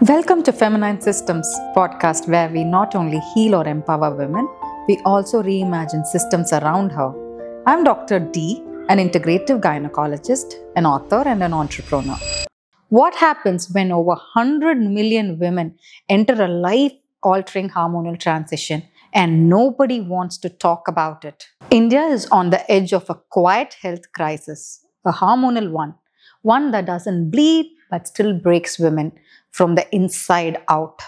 Welcome to Feminine Systems podcast, where we not only heal or empower women, we also reimagine systems around her. I'm Dr. D, an integrative gynecologist, an author, and an entrepreneur. What happens when over 100 million women enter a life-altering hormonal transition and nobody wants to talk about it? India is on the edge of a quiet health crisis, a hormonal one that doesn't bleed but still breaks women from the inside out.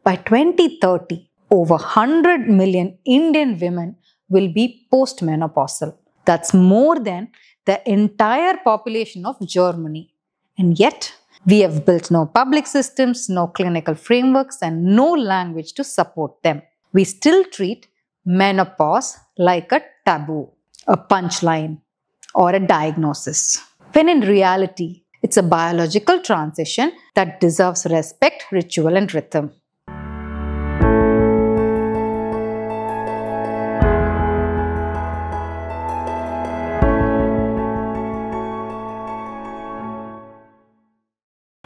By 2030, over 100 million Indian women will be postmenopausal. That's more than the entire population of Germany. And yet, we have built no public systems, no clinical frameworks, and no language to support them. We still treat menopause like a taboo, a punchline, or a diagnosis, when in reality, it's a biological transition that deserves respect, ritual, and rhythm.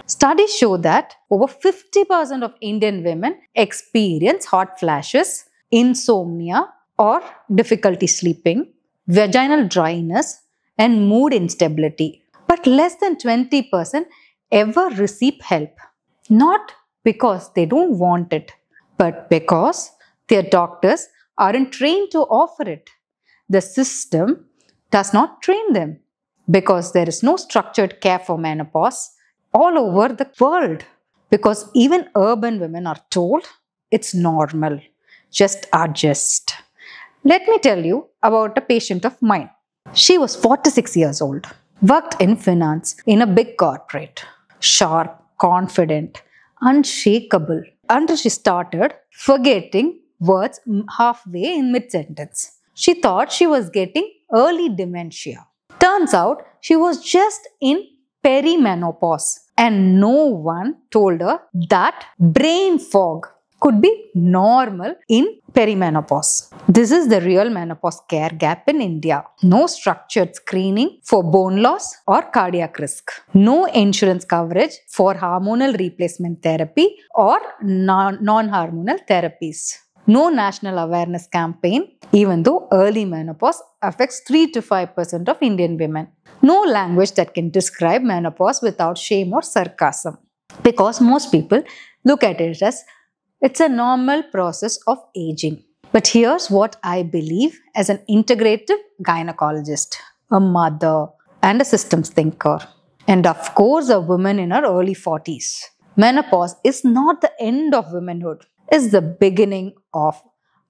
Studies show that over 50% of Indian women experience hot flashes, insomnia, or difficulty sleeping, vaginal dryness, and mood instability. But less than 20% ever receive help. Not because they don't want it, but because their doctors aren't trained to offer it. The system does not train them because there is no structured care for menopause all over the world. Because even urban women are told it's normal, just adjust. Let me tell you about a patient of mine. She was 46 years old. Worked in finance in a big corporate. Sharp, confident, unshakable. Until she started forgetting words halfway in mid-sentence. She thought she was getting early dementia. Turns out she was just in perimenopause. And no one told her that brain fog could be normal in perimenopause. This is the real menopause care gap in India. No structured screening for bone loss or cardiac risk. No insurance coverage for hormonal replacement therapy or non-hormonal therapies. No national awareness campaign, even though early menopause affects 3 to 5% of Indian women. No language that can describe menopause without shame or sarcasm. Because most people look at it as it's a normal process of aging. But here's what I believe as an integrative gynecologist, a mother, and a systems thinker. And of course, a woman in her early 40s. Menopause is not the end of womanhood. It's the beginning of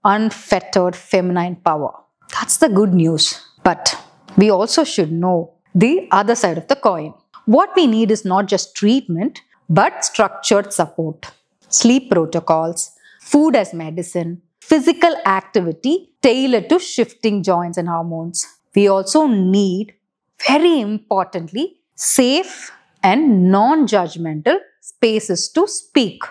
unfettered feminine power. That's the good news. But we also should know the other side of the coin. What we need is not just treatment, but structured support. Sleep protocols, food as medicine, physical activity tailored to shifting joints and hormones. We also need, very importantly, safe and non-judgmental spaces to speak.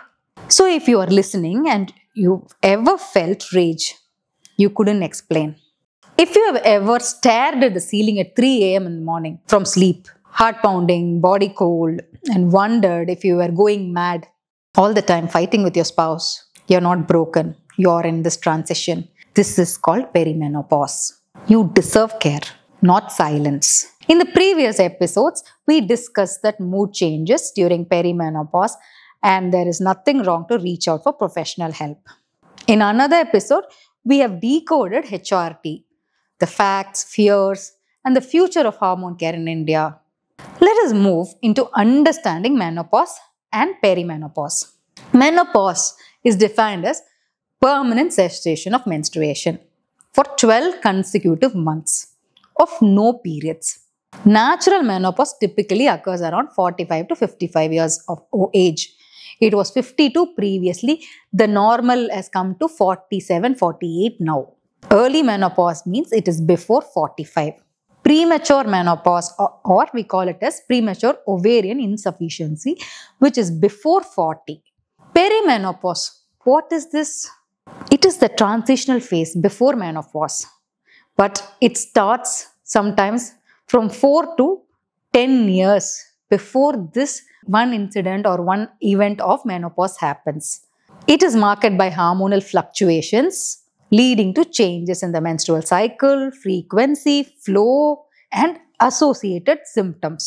So if you are listening and you've ever felt rage, you couldn't explain. If you have ever stared at the ceiling at 3 a.m. in the morning from sleep, heart pounding, body cold, and wondered if you were going mad, all the time fighting with your spouse, you're not broken. You're in this transition. This is called perimenopause. You deserve care, not silence. In the previous episodes, we discussed that mood changes during perimenopause and there is nothing wrong to reach out for professional help. In another episode, we have decoded HRT, the facts, fears, and the future of hormone care in India. Let us move into understanding menopause and perimenopause. Menopause is defined as permanent cessation of menstruation for 12 consecutive months of no periods. Natural menopause typically occurs around 45 to 55 years of age. It was 52 previously. The normal has come to 47, 48 now. Early menopause means it is before 45. Premature menopause, or we call it as premature ovarian insufficiency, which is before 40. Perimenopause, what is this? It is the transitional phase before menopause, but it starts sometimes from 4 to 10 years before this one incident or one event of menopause happens. It is marked by hormonal fluctuations leading to changes in the menstrual cycle, frequency, flow, and associated symptoms,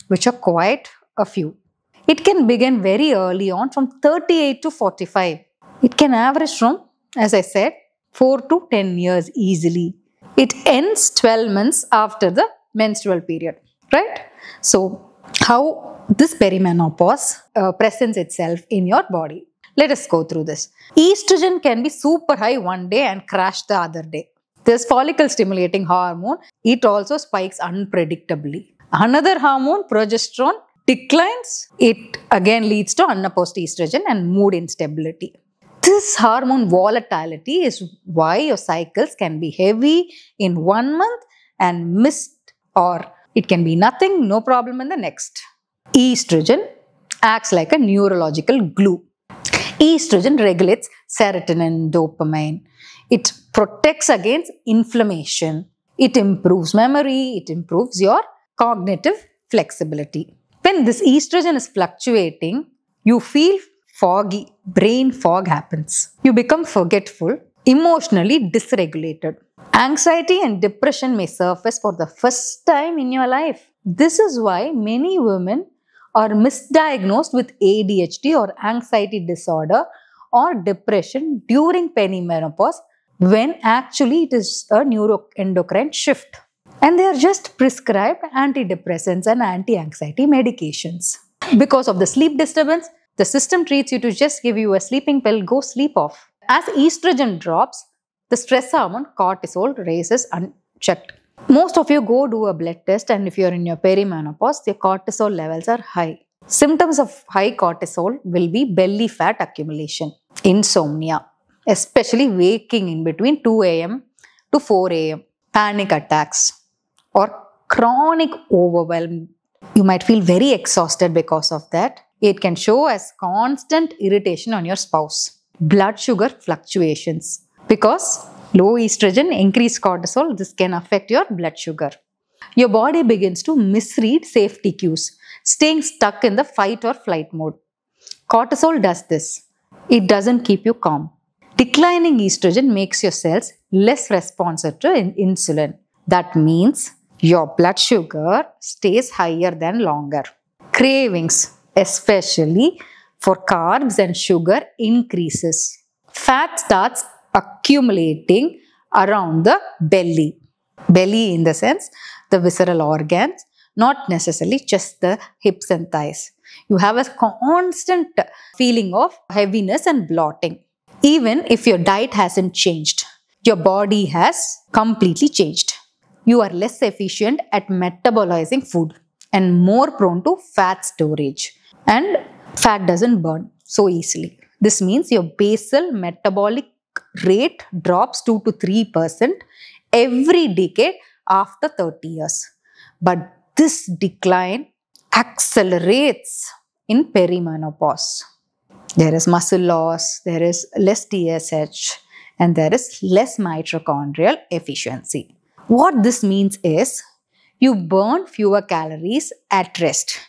which are quite a few. It can begin very early on from 38 to 45. It can average from, as I said, 4 to 10 years easily. It ends 12 months after the menstrual period, right? So, how this perimenopause presents itself in your body. Let us go through this. Estrogen can be super high one day and crash the other day. This follicle stimulating hormone, it also spikes unpredictably. Another hormone, progesterone, declines. It again leads to unopposed estrogen and mood instability. This hormone volatility is why your cycles can be heavy in 1 month and missed, or it can be nothing, no problem in the next. Estrogen acts like a neurological glue. Estrogen regulates serotonin, dopamine. It protects against inflammation. It improves memory. It improves your cognitive flexibility. When this estrogen is fluctuating, you feel foggy, brain fog happens. You become forgetful, emotionally dysregulated. Anxiety and depression may surface for the first time in your life. This is why many women are misdiagnosed with ADHD or anxiety disorder or depression during perimenopause, when actually it is a neuroendocrine shift. And they are just prescribed antidepressants and anti-anxiety medications. Because of the sleep disturbance, the system treats you to just give you a sleeping pill, go sleep off. As estrogen drops, the stress hormone cortisol raises unchecked. Most of you go do a blood test, and if you are in your perimenopause, your cortisol levels are high. Symptoms of high cortisol will be belly fat accumulation, insomnia, especially waking in between 2 a.m. to 4 a.m., panic attacks, or chronic overwhelm. You might feel very exhausted because of that. It can show as constant irritation on your spouse. Blood sugar fluctuations. Because low estrogen, increased cortisol, this can affect your blood sugar. Your body begins to misread safety cues, staying stuck in the fight or flight mode. Cortisol does this. It doesn't keep you calm. Declining estrogen makes your cells less responsive to insulin. That means your blood sugar stays higher than longer. Cravings, especially for carbs and sugar, increases. Fat starts accumulating around the belly. Belly in the sense, the visceral organs, not necessarily just the hips and thighs. You have a constant feeling of heaviness and bloating. Even if your diet hasn't changed, your body has completely changed. You are less efficient at metabolizing food and more prone to fat storage. And fat doesn't burn so easily. This means your basal metabolic rate drops 2 to 3% every decade after 30 years. But this decline accelerates in perimenopause. There is muscle loss, there is less TSH, and there is less mitochondrial efficiency. What this means is you burn fewer calories at rest,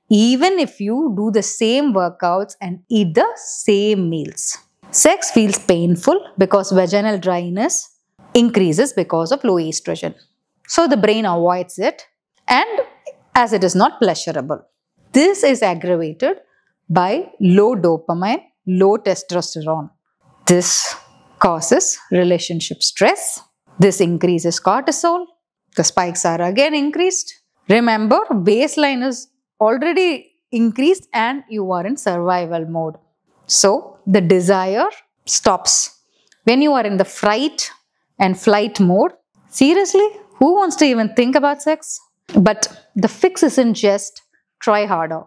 even if you do the same workouts and eat the same meals. Sex feels painful because vaginal dryness increases because of low estrogen. So the brain avoids it, and as it is not pleasurable. This is aggravated by low dopamine, low testosterone. This causes relationship stress. This increases cortisol. The spikes are again increased. Remember, baseline is already increased and you are in survival mode. So the desire stops. When you are in the fright and flight mode, seriously, who wants to even think about sex? But the fix isn't just try harder.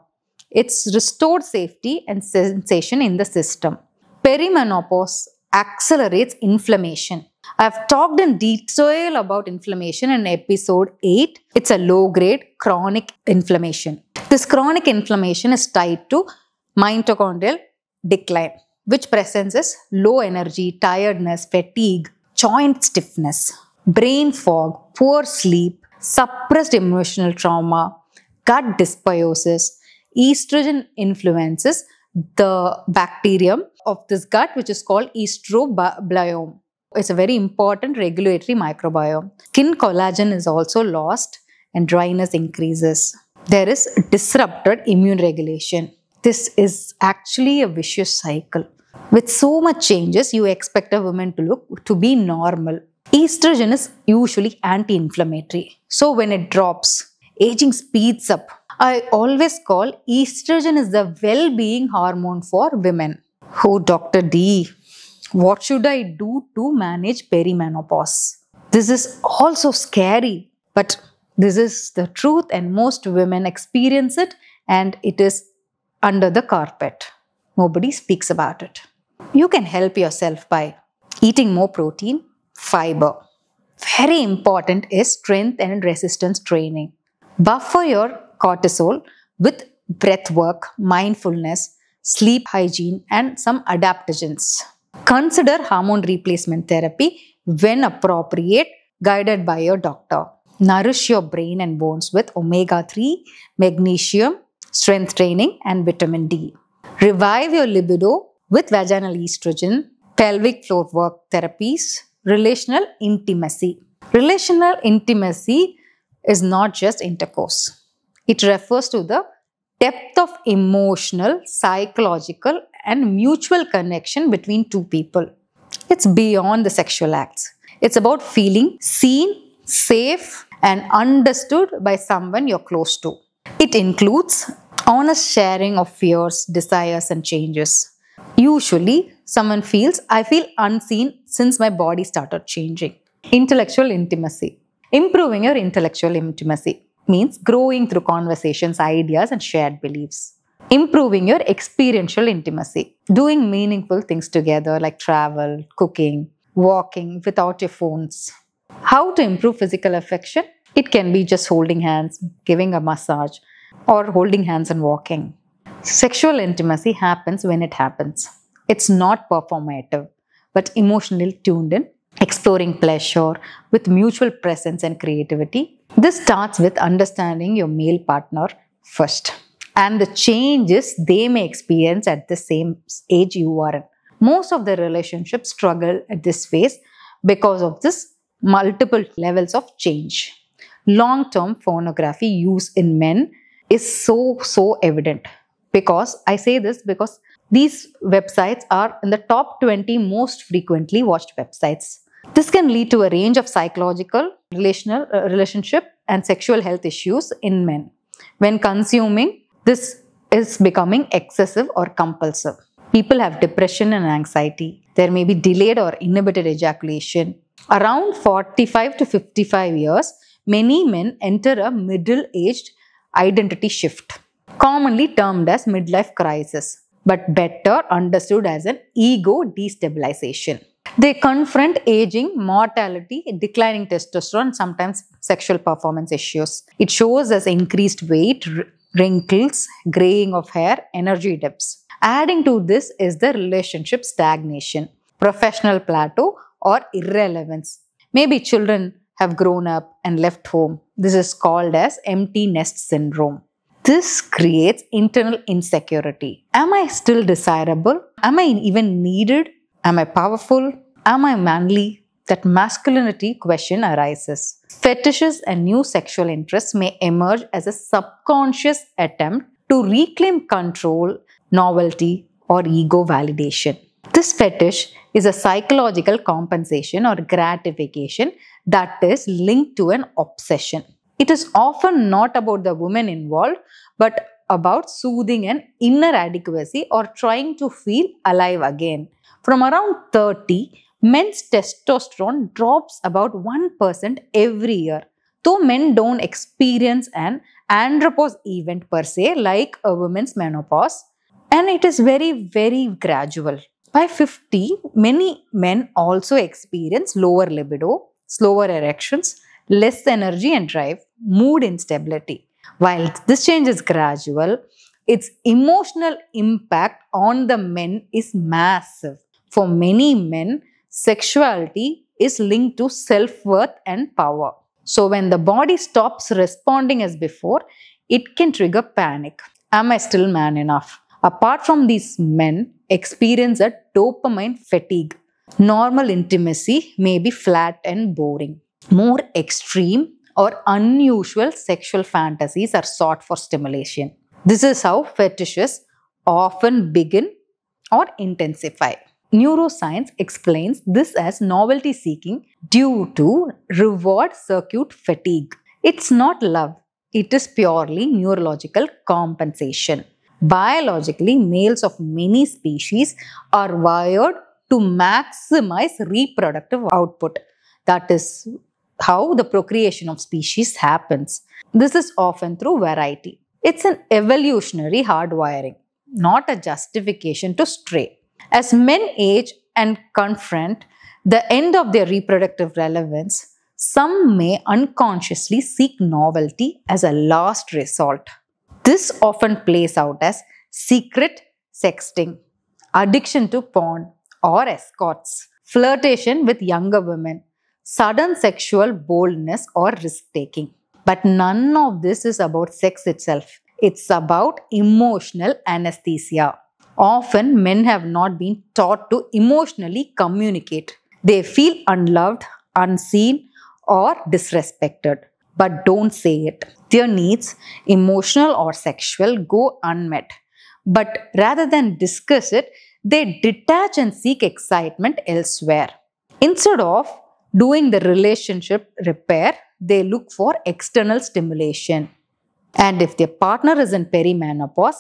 It's restored safety and sensation in the system. Perimenopause accelerates inflammation. I've talked in detail about inflammation in episode 8. It's a low-grade chronic inflammation. This chronic inflammation is tied to mitochondrial decline, which presents as low energy, tiredness, fatigue, joint stiffness, brain fog, poor sleep, suppressed emotional trauma, gut dysbiosis. Estrogen influences the bacterium of this gut, which is called estrobiome. It's a very important regulatory microbiome. Skin collagen is also lost and dryness increases. There is disrupted immune regulation. This is actually a vicious cycle. With so much changes, you expect a woman to be normal. Estrogen is usually anti-inflammatory. So when it drops, aging speeds up. I always call estrogen is the well-being hormone for women. Oh, Dr. D, what should I do to manage perimenopause? This is also scary, but this is the truth and most women experience it and it is under the carpet. Nobody speaks about it. You can help yourself by eating more protein, fiber. Very important is strength and resistance training. Buffer your cortisol with breath work, mindfulness, sleep hygiene, and some adaptogens. Consider hormone replacement therapy when appropriate, guided by your doctor. Nourish your brain and bones with omega-3, magnesium, strength training, and vitamin D. Revive your libido with vaginal estrogen, pelvic floor work therapies, relational intimacy. Relational intimacy is not just intercourse. It refers to the depth of emotional, psychological, and mutual connection between two people. It's beyond the sexual acts. It's about feeling seen, safe, and understood by someone you're close to. It includes honest sharing of fears, desires, and changes. Usually, someone feels, I feel unseen since my body started changing. Intellectual intimacy. Improving your intellectual intimacy means growing through conversations, ideas, and shared beliefs. Improving your experiential intimacy. Doing meaningful things together like travel, cooking, walking without your phones. How to improve physical affection? It can be just holding hands, giving a massage, or holding hands and walking. Sexual intimacy happens when it happens. It's not performative, but emotionally tuned in, exploring pleasure with mutual presence and creativity. This starts with understanding your male partner first and the changes they may experience at the same age you are in. Most of the relationships struggle at this phase because of this multiple levels of change. Long-term pornography use in men is so evident. I say this because these websites are in the top 20 most frequently watched websites. This can lead to a range of psychological, relationship, and sexual health issues in men. When consuming, this is becoming excessive or compulsive. People have depression and anxiety. There may be delayed or inhibited ejaculation. Around 45 to 55 years, many men enter a middle-aged identity shift, commonly termed as midlife crisis, but better understood as an ego destabilization. They confront aging, mortality, declining testosterone, sometimes sexual performance issues. It shows as increased weight, wrinkles, graying of hair, energy dips. Adding to this is the relationship stagnation, professional plateau, or irrelevance. Maybe children have grown up and left home. This is called as empty nest syndrome. This creates internal insecurity. Am I still desirable? Am I even needed? Am I powerful? Am I manly? That masculinity question arises. Fetishes and new sexual interests may emerge as a subconscious attempt to reclaim control, novelty, or ego validation. This fetish is a psychological compensation or gratification that is linked to an obsession. It is often not about the woman involved, but about soothing an inner adequacy or trying to feel alive again. From around 30, men's testosterone drops about 1% every year. Though men don't experience an andropause event per se like a woman's menopause, and it is very gradual. By 50, many men also experience lower libido, slower erections, less energy and drive, mood instability. While this change is gradual, its emotional impact on the men is massive. For many men, sexuality is linked to self-worth and power. So when the body stops responding as before, it can trigger panic. Am I still man enough? Apart from these, men experience a dopamine fatigue. Normal intimacy may be flat and boring. More extreme or unusual sexual fantasies are sought for stimulation. This is how fetishes often begin or intensify. Neuroscience explains this as novelty seeking due to reward circuit fatigue. It's not love, it is purely neurological compensation. Biologically, males of many species are wired to maximize reproductive output. That is how the procreation of species happens. This is often through variety. It's an evolutionary hardwiring, not a justification to stray. As men age and confront the end of their reproductive relevance, some may unconsciously seek novelty as a last resort. This often plays out as secret sexting, addiction to porn or escorts, flirtation with younger women, sudden sexual boldness or risk-taking. But none of this is about sex itself. It's about emotional anesthesia. Often, men have not been taught to emotionally communicate. They feel unloved, unseen, or disrespected, but don't say it. Their needs, emotional or sexual, go unmet. But rather than discuss it, they detach and seek excitement elsewhere. Instead of doing the relationship repair, they look for external stimulation. And if their partner is in perimenopause,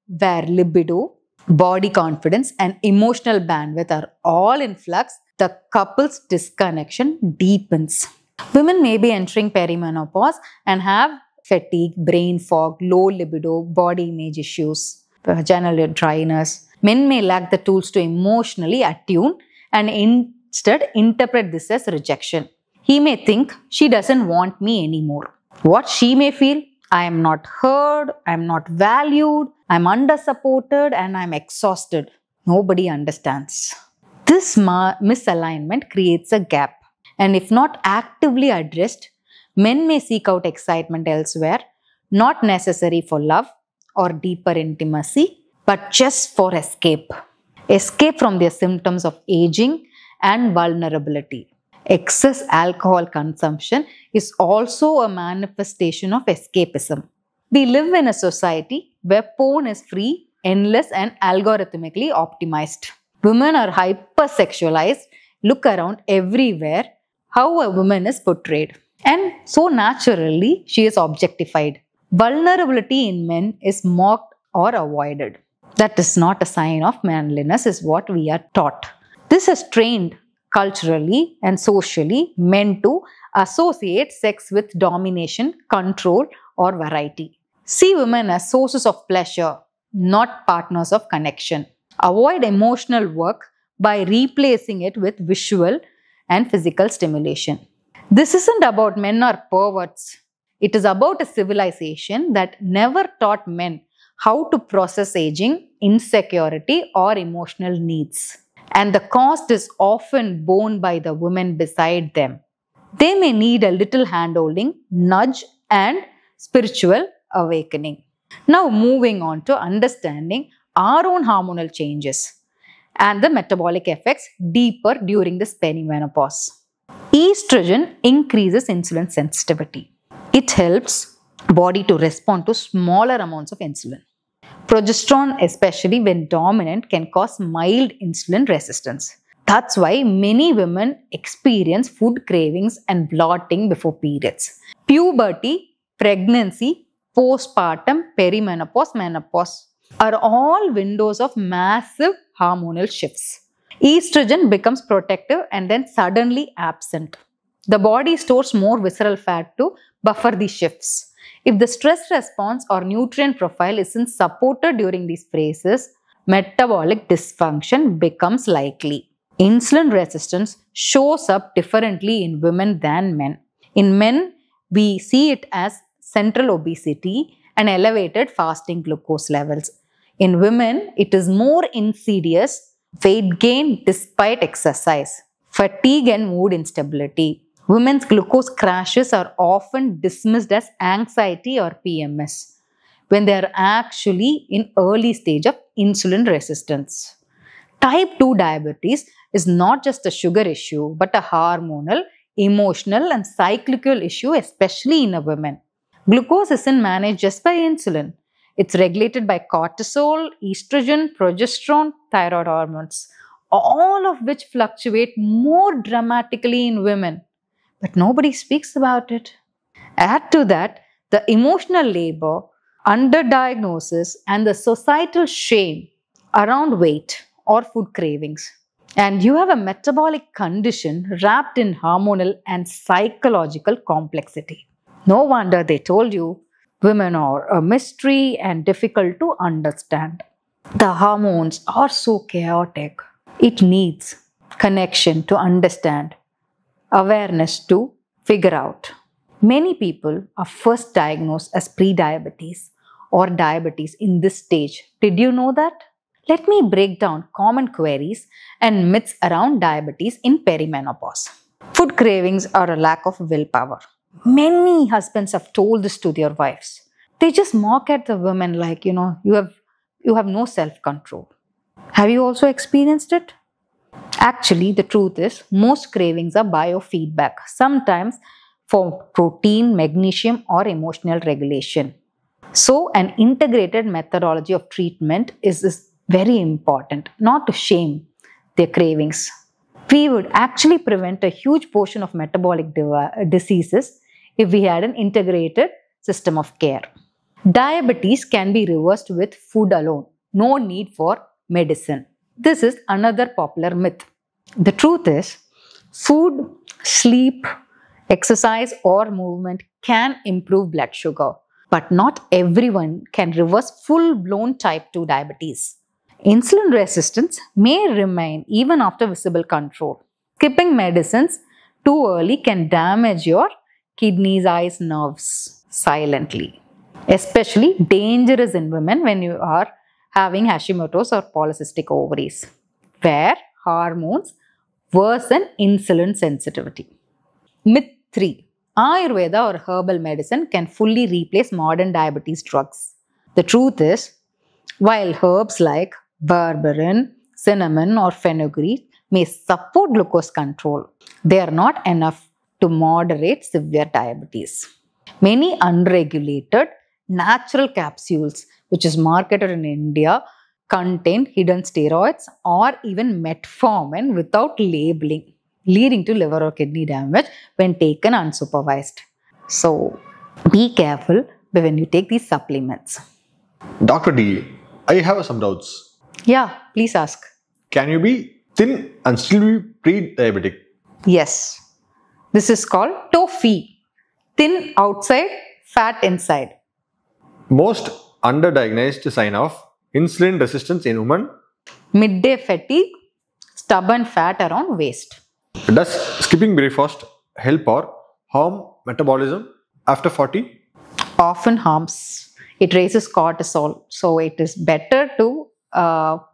where libido, body confidence, and emotional bandwidth are all in flux, the couple's disconnection deepens. Women may be entering perimenopause and have fatigue, brain fog, low libido, body image issues, vaginal dryness. Men may lack the tools to emotionally attune and instead interpret this as rejection. He may think she doesn't want me anymore. What she may feel? I am not heard, I am not valued, I am undersupported, and I am exhausted. Nobody understands. This misalignment creates a gap, and if not actively addressed, men may seek out excitement elsewhere, not necessary for love or deeper intimacy, but just for escape. Escape from their symptoms of aging and vulnerability. Excess alcohol consumption is also a manifestation of escapism. We live in a society where porn is free, endless, and algorithmically optimized. Women are hypersexualized. Look around everywhere how a woman is portrayed. And so naturally, she is objectified. Vulnerability in men is mocked or avoided. That is not a sign of manliness, is what we are taught. This is trained culturally and socially meant to associate sex with domination, control, or variety. See women as sources of pleasure, not partners of connection. Avoid emotional work by replacing it with visual and physical stimulation. This isn't about men are perverts. It is about a civilization that never taught men how to process aging, insecurity, or emotional needs. And the cost is often borne by the women beside them. They may need a little handholding, nudge, and spiritual awakening. Now, moving on to understanding our own hormonal changes and the metabolic effects deeper during this perimenopause. Estrogen increases insulin sensitivity. It helps body to respond to smaller amounts of insulin. Progesterone, especially when dominant, can cause mild insulin resistance. That's why many women experience food cravings and bloating before periods. Puberty, pregnancy, postpartum, perimenopause, menopause are all windows of massive hormonal shifts. Estrogen becomes protective and then suddenly absent. The body stores more visceral fat to buffer these shifts. If the stress response or nutrient profile isn't supported during these phases, metabolic dysfunction becomes likely. Insulin resistance shows up differently in women than men. In men, we see it as central obesity and elevated fasting glucose levels. In women, it is more insidious, weight gain despite exercise, fatigue and mood instability. Women's glucose crashes are often dismissed as anxiety or PMS. when they are actually in early stage of insulin resistance. Type 2 diabetes is not just a sugar issue, but a hormonal, emotional, and cyclical issue, especially in a woman. Glucose isn't managed just by insulin. It's regulated by cortisol, estrogen, progesterone, thyroid hormones, all of which fluctuate more dramatically in women. But nobody speaks about it. Add to that the emotional labor, underdiagnosis, and the societal shame around weight or food cravings. And you have a metabolic condition wrapped in hormonal and psychological complexity. No wonder they told you women are a mystery and difficult to understand. The hormones are so chaotic. It needs connection to understand, awareness to figure out. Many people are first diagnosed as prediabetes or diabetes in this stage. Did you know that? Let me break down common queries and myths around diabetes in perimenopause. Food cravings are a lack of willpower. Many husbands have told this to their wives. They just mock at the women like, you have no self-control. Have you also experienced it? Actually, the truth is, most cravings are biofeedback, sometimes for protein, magnesium, or emotional regulation. So, an integrated methodology of treatment is very important, not to shame their cravings. We would actually prevent a huge portion of metabolic diseases if we had an integrated system of care. Diabetes can be reversed with food alone. No need for medicine. This is another popular myth. The truth is, food, sleep, exercise, or movement can improve blood sugar, but not everyone can reverse full-blown type 2 diabetes. Insulin resistance may remain even after visible control. Skipping medicines too early can damage your kidneys, eyes, nerves silently. Especially dangerous in women when you are having Hashimoto's or polycystic ovaries, where hormones worsen insulin sensitivity. Myth 3. Ayurveda or herbal medicine can fully replace modern diabetes drugs. The truth is, while herbs like berberine, cinnamon, or fenugreek may support glucose control, they are not enough to moderate severe diabetes. Many unregulated natural capsules, which is marketed in India, contain hidden steroids or even metformin without labeling, leading to liver or kidney damage when taken unsupervised. So, be careful when you take these supplements. Dr. D, I have some doubts. Yeah, please ask. Can you be thin and still be pre-diabetic? Yes. This is called TOFI. Thin outside, fat inside. Most underdiagnosed sign of insulin resistance in women? Midday fatigue, stubborn fat around waist. Does skipping breakfast help or harm metabolism after 40? Often harms. It raises cortisol. So it is better to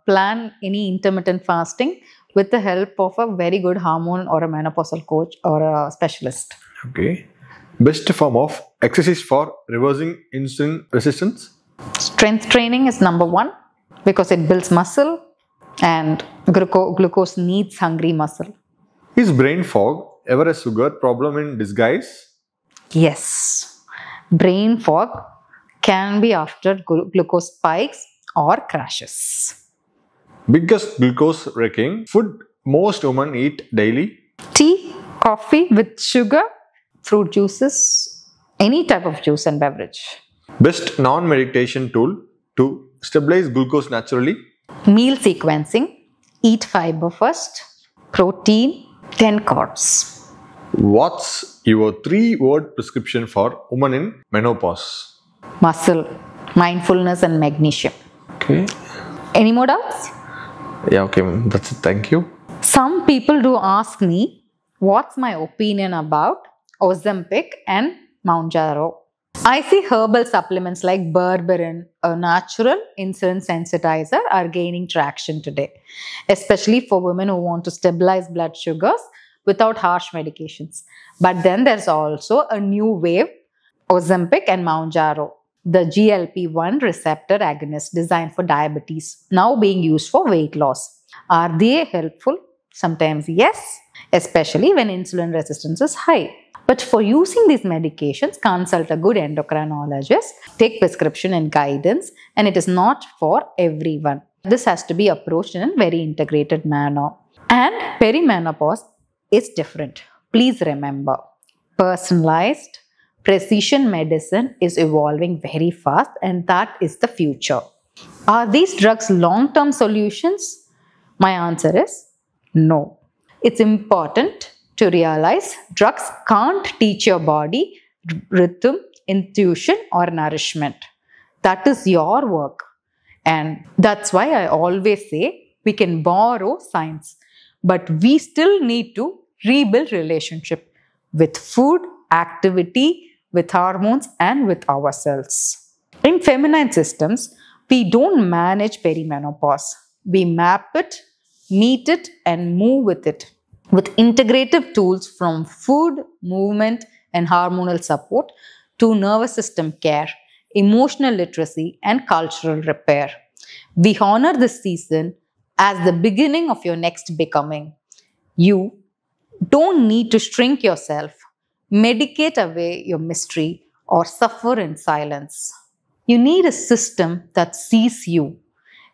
plan any intermittent fasting with the help of a very good hormone or a menopausal coach or a specialist. Okay. Best form of exercise for reversing insulin resistance? Strength training is number one because it builds muscle and glucose needs hungry muscle. Is brain fog ever a sugar problem in disguise? Yes. Brain fog can be after glucose spikes or crashes. Biggest glucose wrecking food most women eat daily? Tea, coffee with sugar, fruit juices, any type of juice and beverage. Best non-meditation tool to stabilize glucose naturally? Meal sequencing, eat fiber first, protein, then carbs. What's your 3-word prescription for women in menopause? Muscle, mindfulness and magnesium. Okay. Any more doubts? Yeah, okay, that's it. Thank you. Some people do ask me what's my opinion about Ozempic and Mounjaro. I see herbal supplements like berberine, a natural insulin sensitizer, are gaining traction today, especially for women who want to stabilize blood sugars without harsh medications. But then there's also a new wave, Ozempic and Mounjaro, the GLP-1 receptor agonist designed for diabetes, now being used for weight loss. Are they helpful? Sometimes yes, especially when insulin resistance is high. But for using these medications, consult a good endocrinologist, take prescription and guidance, and it is not for everyone. This has to be approached in a very integrated manner. And perimenopause is different. Please remember, personalized precision medicine is evolving very fast, and that is the future. Are these drugs long-term solutions? My answer is no. It's important to realize drugs can't teach your body rhythm, intuition, or nourishment. That is your work. And that's why I always say we can borrow science, but we still need to rebuild relationship with food, activity, with hormones, and with ourselves. In feminine systems, we don't manage perimenopause. We map it, meet it, and move with it with integrative tools from food, movement, and hormonal support to nervous system care, emotional literacy, and cultural repair. We honor this season as the beginning of your next becoming. You don't need to shrink yourself, medicate away your mystery, or suffer in silence. You need a system that sees you,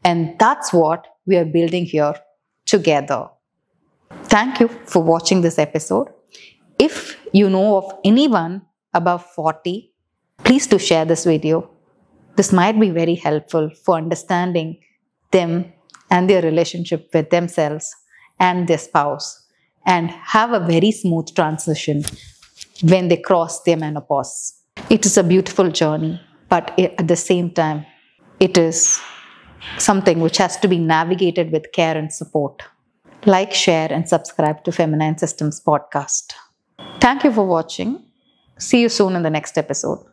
and that's what we are building here together. Thank you for watching this episode. If you know of anyone above 40, please do share this video. This might be very helpful for understanding them and their relationship with themselves and their spouse, and have a very smooth transition when they cross their menopause. It is a beautiful journey, but at the same time, it is something which has to be navigated with care and support. Like, share, and subscribe to Feminine Systems Podcast. Thank you for watching. See you soon in the next episode.